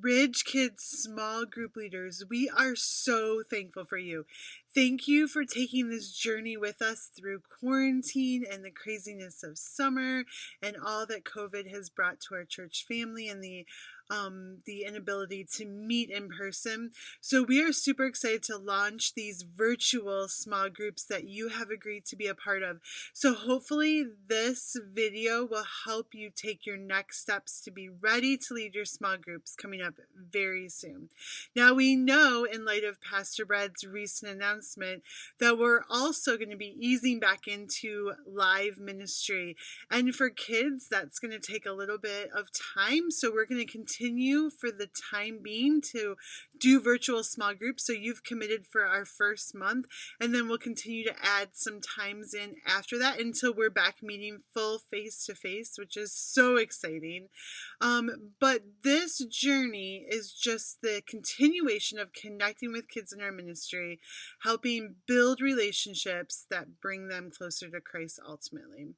Ridge Kids small group leaders, we are so thankful for you. Thank you for taking this journey with us through quarantine and the craziness of summer and all that COVID has brought to our church family and the inability to meet in person. So we are super excited to launch these virtual small groups that you have agreed to be a part of. So hopefully this video will help you take your next steps to be ready to lead your small groups coming up very soon. Now we know, in light of Pastor Brad's recent announcement, that we're also going to be easing back into live ministry. And for kids, that's going to take a little bit of time. So we're going to continue for the time being to do virtual small groups. So you've committed for our first month, and then we'll continue to add some times in after that until we're back meeting full face to face, which is so exciting. But this journey is just the continuation of connecting with kids in our ministry, helping build relationships that bring them closer to Christ ultimately.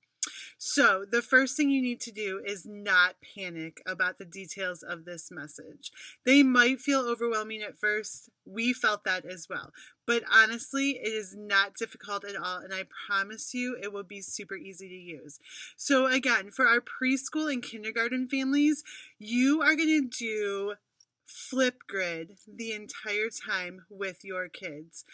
So the first thing you need to do is not panic about the details of this message. They might feel overwhelming at first. We felt that as well. But honestly, it is not difficult at all, and I promise you it will be super easy to use. So again, for our preschool and kindergarten families, you are going to do Flipgrid the entire time with your kids.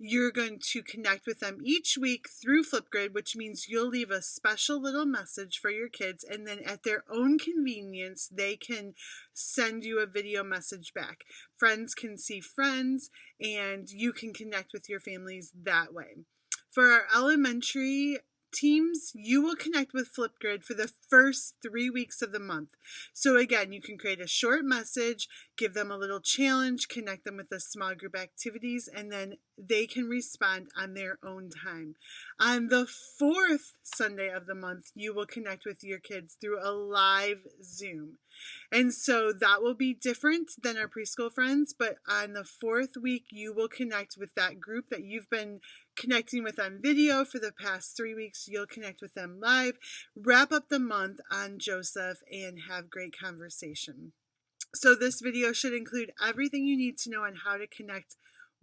You're going to connect with them each week through Flipgrid, which means you'll leave a special little message for your kids, and then at their own convenience, they can send you a video message back. Friends can see friends, and you can connect with your families that way. For our elementary teams, you will connect with Flipgrid for the first 3 weeks of the month. So again, you can create a short message, give them a little challenge, connect them with the small group activities, and then they can respond on their own time. On the fourth Sunday of the month, you will connect with your kids through a live Zoom. And so that will be different than our preschool friends, but on the fourth week, you will connect with that group that you've been connecting with on video for the past 3 weeks. You'll connect with them live, wrap up the month on Joseph, and have great conversation. So this video should include everything you need to know on how to connect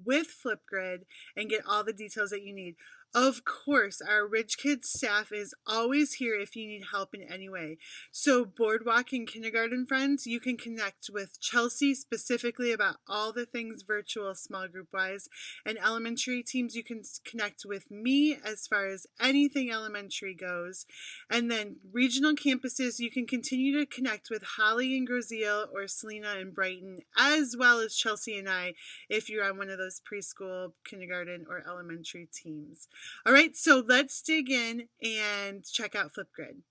with Flipgrid and get all the details that you need. Of course, our Ridge Kids staff is always here if you need help in any way. So Boardwalk and kindergarten friends, you can connect with Chelsea specifically about all the things virtual small group wise. And elementary teams, you can connect with me as far as anything elementary goes. And then regional campuses, you can continue to connect with Holly and Grozeal or Selena and Brighton, as well as Chelsea and I, if you're on one of those preschool, kindergarten, or elementary teams. All right, so let's dig in and check out Flipgrid.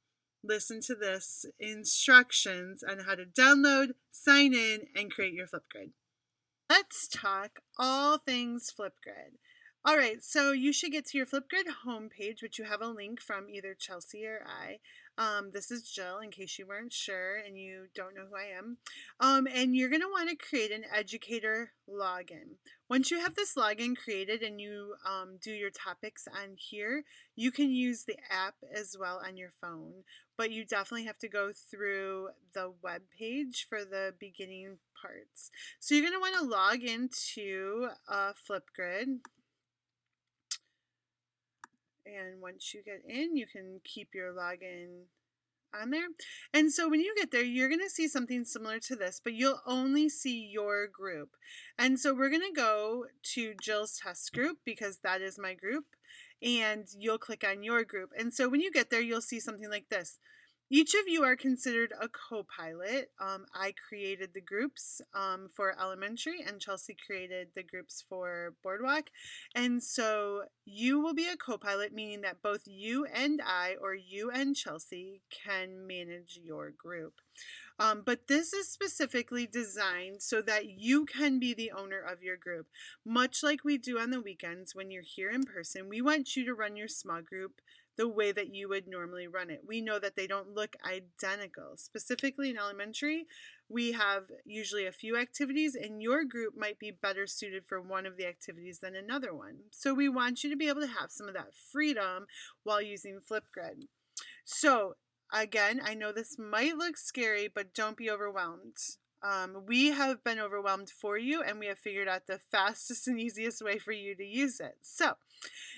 Listen to this instructions on how to download, sign in, and create your Flipgrid. Let's talk all things Flipgrid. All right, so you should get to your Flipgrid homepage, which you have a link from either Chelsea or I. This is Jill, in case you weren't sure and you don't know who I am. And you're going to want to create an educator login. Once you have this login created and you do your topics on here, you can use the app as well on your phone. But you definitely have to go through the web page for the beginning parts. So you're going to want to log into Flipgrid. And once you get in, you can keep your login on there. And so when you get there, you're going to see something similar to this, but you'll only see your group. And so we're going to go to Jill's test group because that is my group, and you'll click on your group. And so when you get there, you'll see something like this. Each of you are considered a co-pilot. I created the groups for elementary, and Chelsea created the groups for Boardwalk. And so you will be a co-pilot, meaning that both you and I, or you and Chelsea, can manage your group. But this is specifically designed so that you can be the owner of your group. Much like we do on the weekends when you're here in person, we want you to run your small group the way that you would normally run it. We know that they don't look identical. Specifically in elementary, we have usually a few activities, and your group might be better suited for one of the activities than another one. So we want you to be able to have some of that freedom while using Flipgrid. So again, I know this might look scary, but don't be overwhelmed. We have been overwhelmed for you, and we have figured out the fastest and easiest way for you to use it. So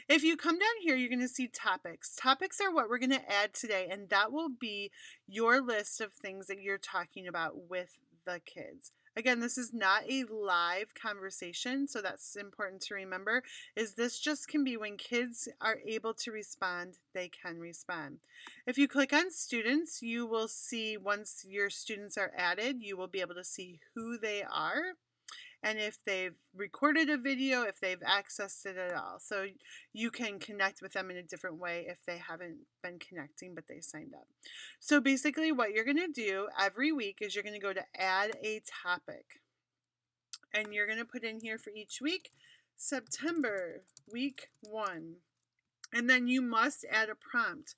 if you come down here, you're going to see topics. Topics are what we're going to add today, and that will be your list of things that you're talking about with the kids. Again, this is not a live conversation, so that's important to remember, is this just can be when kids are able to respond, they can respond. If you click on students, you will see once your students are added, you will be able to see who they are and if they've recorded a video, if they've accessed it at all. So you can connect with them in a different way if they haven't been connecting but they signed up. So basically what you're going to do every week is you're going to go to add a topic. And you're going to put in here for each week, September, week 1. And then you must add a prompt.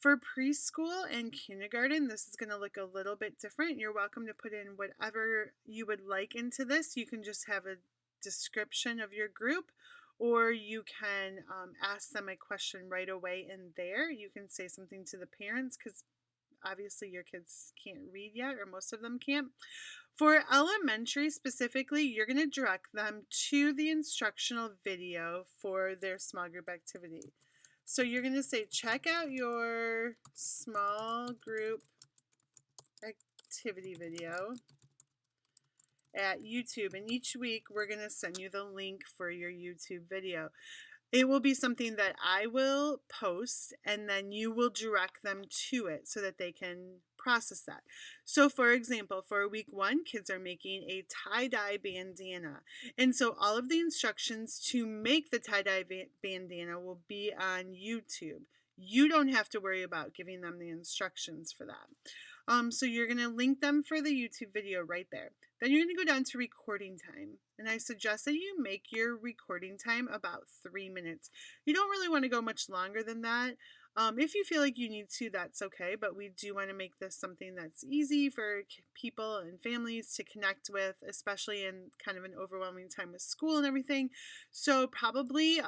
For preschool and kindergarten, this is going to look a little bit different. You're welcome to put in whatever you would like into this. You can just have a description of your group, or you can ask them a question right away in there. You can say something to the parents because obviously your kids can't read yet, or most of them can't. For elementary specifically, you're going to direct them to the instructional video for their small group activity. So you're going to say, check out your small group activity video at YouTube. And each week we're going to send you the link for your YouTube video. It will be something that I will post, and then you will direct them to it so that they can process that. So for example, for week 1, kids are making a tie-dye bandana. And so all of the instructions to make the tie-dye bandana will be on YouTube. You don't have to worry about giving them the instructions for that. So you're going to link them for the YouTube video right there. Then you're going to go down to recording time. And I suggest that you make your recording time about 3 minutes. You don't really want to go much longer than that. If you feel like you need to, that's okay. But we do want to make this something that's easy for people and families to connect with, especially in kind of an overwhelming time with school and everything. So probably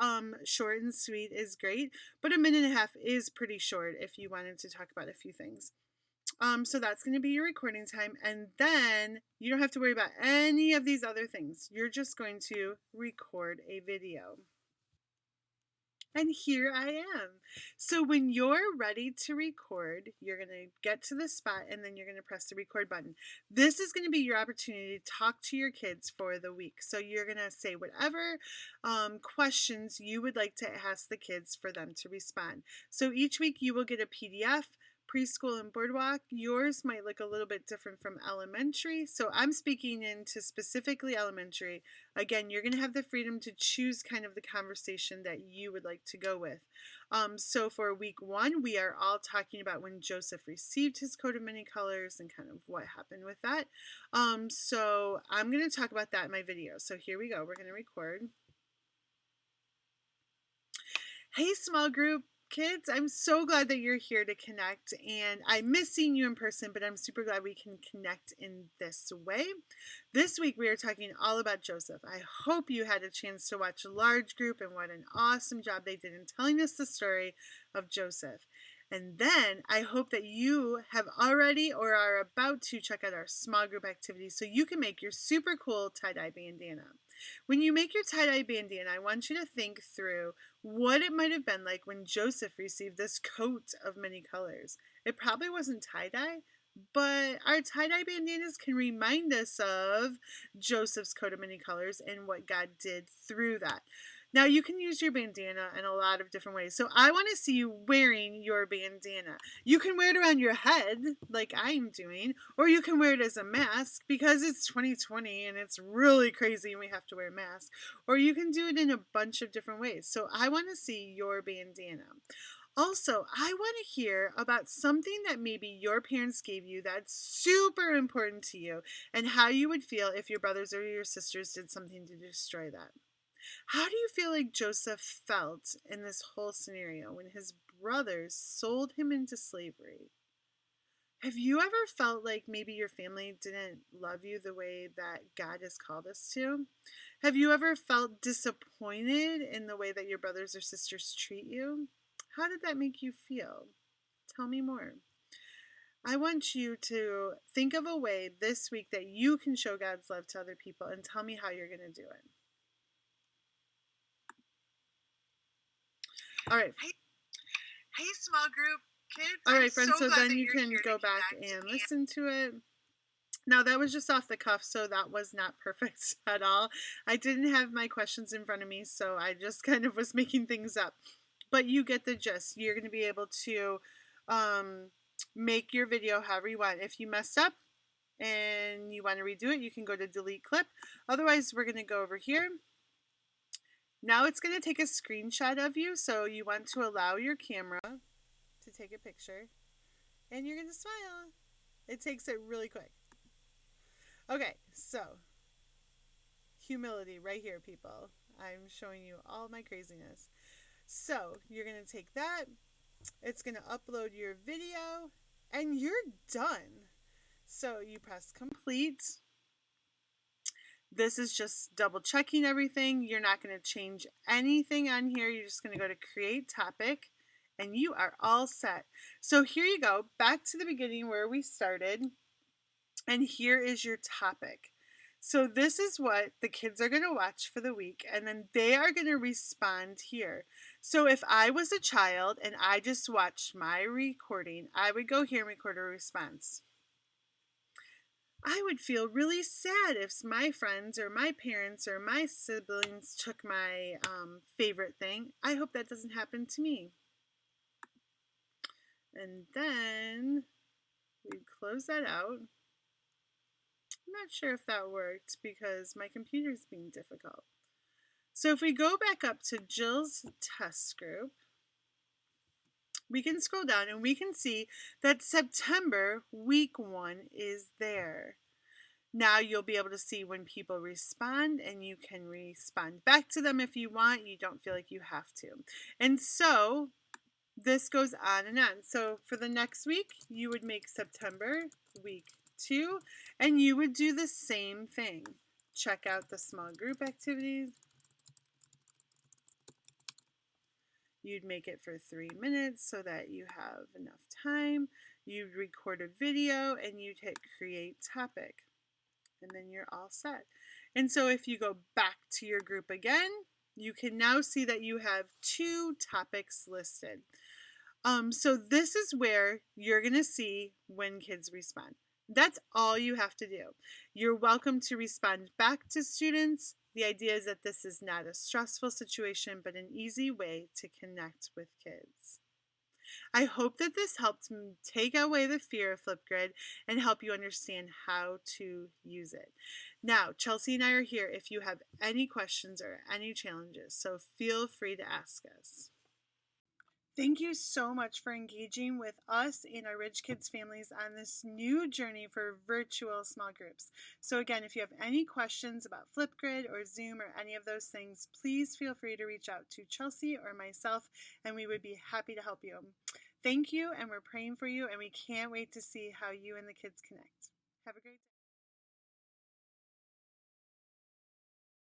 short and sweet is great. But a minute and a half is pretty short if you wanted to talk about a few things. So that's going to be your recording time, and then you don't have to worry about any of these other things. You're just going to record a video. And here I am. So when you're ready to record, you're going to get to the spot and then you're going to press the record button. This is going to be your opportunity to talk to your kids for the week. So you're going to say whatever questions you would like to ask the kids for them to respond. So each week you will get a PDF. Preschool and Boardwalk, yours might look a little bit different from elementary. So I'm speaking into specifically elementary. Again, you're going to have the freedom to choose kind of the conversation that you would like to go with. So for week 1, we are all talking about when Joseph received his coat of many colors and kind of what happened with that. So I'm going to talk about that in my video. So here we go. We're going to record. Hey, small group. Kids, I'm so glad that you're here to connect, and I miss seeing you in person, but I'm super glad we can connect in this way. This week we are talking all about Joseph. I hope you had a chance to watch Large Group, and what an awesome job they did in telling us the story of Joseph. And then I hope that you have already or are about to check out our small group activities so you can make your super cool tie-dye bandana. When you make your tie-dye bandana, I want you to think through what it might have been like when Joseph received this coat of many colors. It probably wasn't tie-dye, but our tie-dye bandanas can remind us of Joseph's coat of many colors and what God did through that. Now, you can use your bandana in a lot of different ways. So I want to see you wearing your bandana. You can wear it around your head, like I'm doing, or you can wear it as a mask because it's 2020 and it's really crazy and we have to wear masks. Or you can do it in a bunch of different ways. So I want to see your bandana. Also, I want to hear about something that maybe your parents gave you that's super important to you and how you would feel if your brothers or your sisters did something to destroy that. How do you feel like Joseph felt in this whole scenario when his brothers sold him into slavery? Have you ever felt like maybe your family didn't love you the way that God has called us to? Have you ever felt disappointed in the way that your brothers or sisters treat you? How did that make you feel? Tell me more. I want you to think of a way this week that you can show God's love to other people and tell me how you're going to do it. All right. Hey, small group kids. All right, friends, so then you can go back and listen to it. Now, that was just off the cuff, so that was not perfect at all. I didn't have my questions in front of me, so I just kind of was making things up. But you get the gist. You're going to be able to make your video however you want. If you messed up and you want to redo it, you can go to delete clip. Otherwise, we're going to go over here. Now it's going to take a screenshot of you, so you want to allow your camera to take a picture, and you're going to smile. It takes it really quick. Okay, so humility right here, people. I'm showing you all my craziness. So you're going to take that. It's going to upload your video, and you're done. So you press complete. This is just double checking everything. You're not going to change anything on here. You're just going to go to create topic, and you are all set. So here you go, back to the beginning where we started, and here is your topic. So this is what the kids are going to watch for the week, and then they are going to respond here. So if I was a child and I just watched my recording, I would go here and record a response. I would feel really sad if my friends or my parents or my siblings took my favorite thing. I hope that doesn't happen to me. And then we close that out. I'm not sure if that worked because my computer's being difficult. So if we go back up to Jill's test group, we can scroll down and we can see that September week 1 is there. Now you'll be able to see when people respond, and you can respond back to them if you want. You don't feel like you have to. And so this goes on and on. So for the next week, you would make September week 2, and you would do the same thing. Check out the small group activities. You'd make it for 3 minutes so that you have enough time. You'd record a video, and you'd hit create topic. And then you're all set. And so if you go back to your group again, you can now see that you have 2 topics listed. So this is where you're going to see when kids respond. That's all you have to do. You're welcome to respond back to students. The idea is that this is not a stressful situation, but an easy way to connect with kids. I hope that this helped take away the fear of Flipgrid and help you understand how to use it. Now, Chelsea and I are here if you have any questions or any challenges, so feel free to ask us. Thank you so much for engaging with us and our Ridge Kids families on this new journey for virtual small groups. So again, if you have any questions about Flipgrid or Zoom or any of those things, please feel free to reach out to Chelsea or myself, and we would be happy to help you. Thank you, and we're praying for you, and we can't wait to see how you and the kids connect. Have a great day.